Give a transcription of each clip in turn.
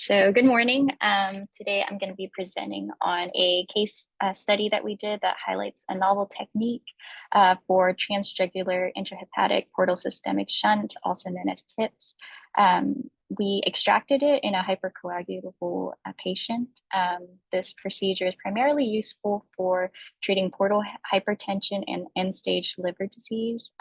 So good morning. Today I'm going to be presenting on a case study that we did that highlights a novel technique for transjugular intrahepatic portosystemic shunt, also known as TIPS. We extracted it in a hypercoagulable patient. This procedure is primarily useful for treating portal hypertension and end-stage liver disease.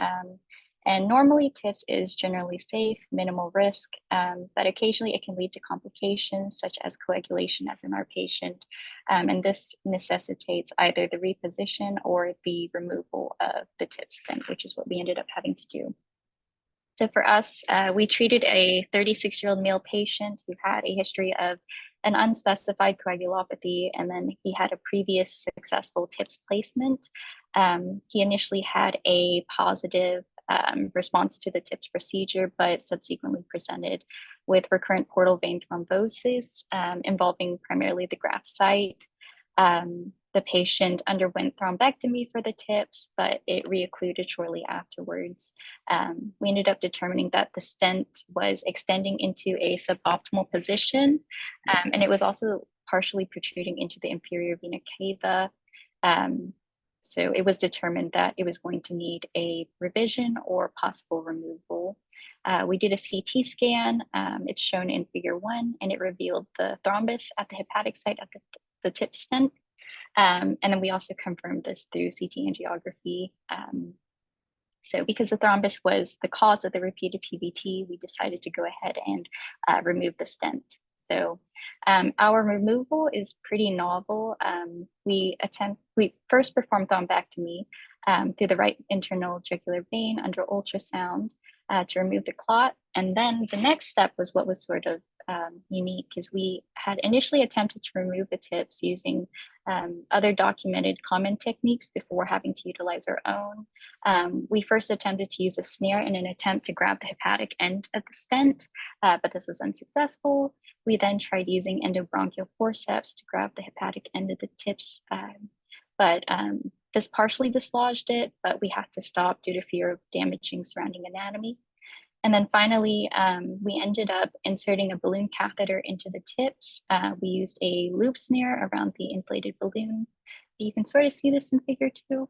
And normally TIPS is generally safe, minimal risk, but occasionally it can lead to complications such as coagulation as in our patient. And this necessitates either the reposition or the removal of the TIPS stent, which is what we ended up having to do. So for us, we treated a 36-year-old male patient who had a history of an unspecified coagulopathy, and then he had a previous successful TIPS placement. He initially had a positive response to the TIPS procedure, but subsequently presented with recurrent portal vein thrombosis involving primarily the graft site. The patient underwent thrombectomy for the TIPS, but it re-occluded shortly afterwards. We ended up determining that the stent was extending into a suboptimal position, and it was also partially protruding into the inferior vena cava. So it was determined that it was going to need a revision or possible removal. We did a CT scan. It's shown in figure 1, and it revealed the thrombus at the hepatic site of the TIPS stent. And then we also confirmed this through CT angiography. So because the thrombus was the cause of the repeated PVT, we decided to go ahead and remove the stent. So our removal is pretty novel. We first performed thrombectomy through the right internal jugular vein under ultrasound to remove the clot. And then the next step was what was sort of unique, because we had initially attempted to remove the TIPS using other documented common techniques before having to utilize our own. We first attempted to use a snare in an attempt to grab the hepatic end of the stent, but this was unsuccessful. We then tried using endobronchial forceps to grab the hepatic end of the TIPS, but this partially dislodged it, but we had to stop due to fear of damaging surrounding anatomy. And then finally, we ended up inserting a balloon catheter into the TIPS. We used a loop snare around the inflated balloon. You can sort of see this in figure 2.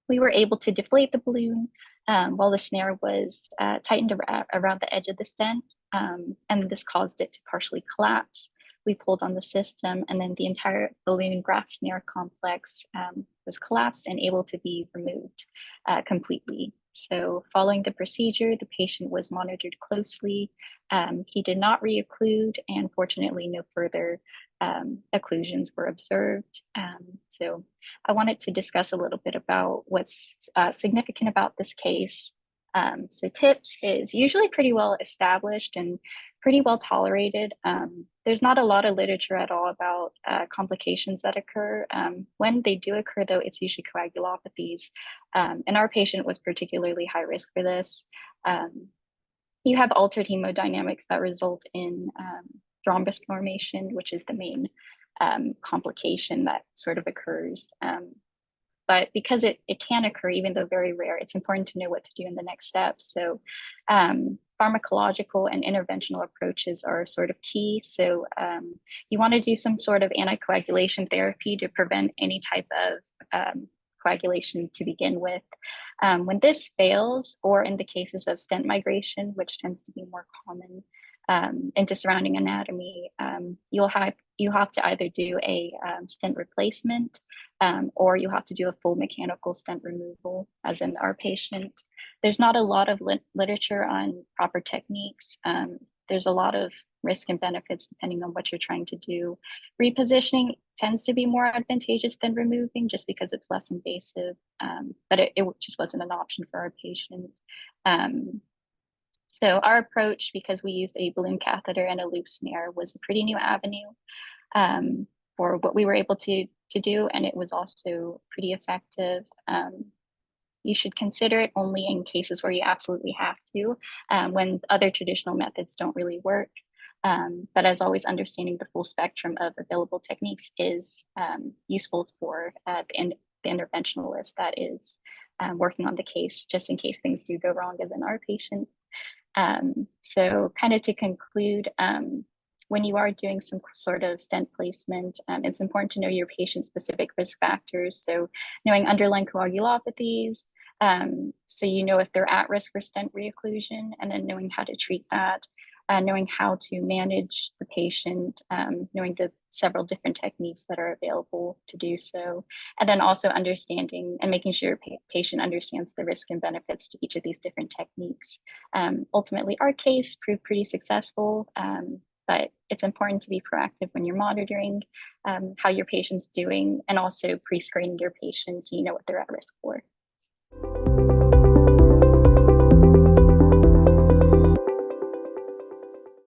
We were able to deflate the balloon while the snare was tightened around the edge of the stent, and this caused it to partially collapse. We pulled on the system, and then the entire balloon graft snare complex was collapsed and able to be removed completely. So following the procedure, the patient was monitored closely. He did not re-occlude, and fortunately no further occlusions were observed. So I wanted to discuss a little bit about what's significant about this case. So TIPS is usually pretty well established and pretty well tolerated. There's not a lot of literature at all about complications that occur. When they do occur, though, it's usually coagulopathies. And our patient was particularly high risk for this. You have altered hemodynamics that result in thrombus formation, which is the main complication that sort of occurs. But because it can occur, even though very rare, it's important to know what to do in the next steps. So pharmacological and interventional approaches are sort of key. So you want to do some sort of anticoagulation therapy to prevent any type of coagulation to begin with. When this fails, or in the cases of stent migration, which tends to be more common into surrounding anatomy, you have to either do a stent replacement, or you have to do a full mechanical stent removal, as in our patient. There's not a lot of literature on proper techniques. There's a lot of risk and benefits depending on what you're trying to do. Repositioning tends to be more advantageous than removing, just because it's less invasive, but it just wasn't an option for our patient. So our approach, because we used a balloon catheter and a loop snare, was a pretty new avenue for what we were able to do, and it was also pretty effective. You should consider it only in cases where you absolutely have to, when other traditional methods don't really work. But as always, understanding the full spectrum of available techniques is useful for the interventionalist that is working on the case, just in case things do go wrong as in our patient. So kind of to conclude, when you are doing some sort of stent placement, it's important to know your patient-specific risk factors. So knowing underlying coagulopathies, so you know if they're at risk for stent re-occlusion, and then knowing how to treat that, knowing how to manage the patient, knowing the several different techniques that are available to do so, and then also understanding and making sure your patient understands the risk and benefits to each of these different techniques. Ultimately, our case proved pretty successful, but it's important to be proactive when you're monitoring how your patient's doing, and also pre-screening your patients so you know what they're at risk for.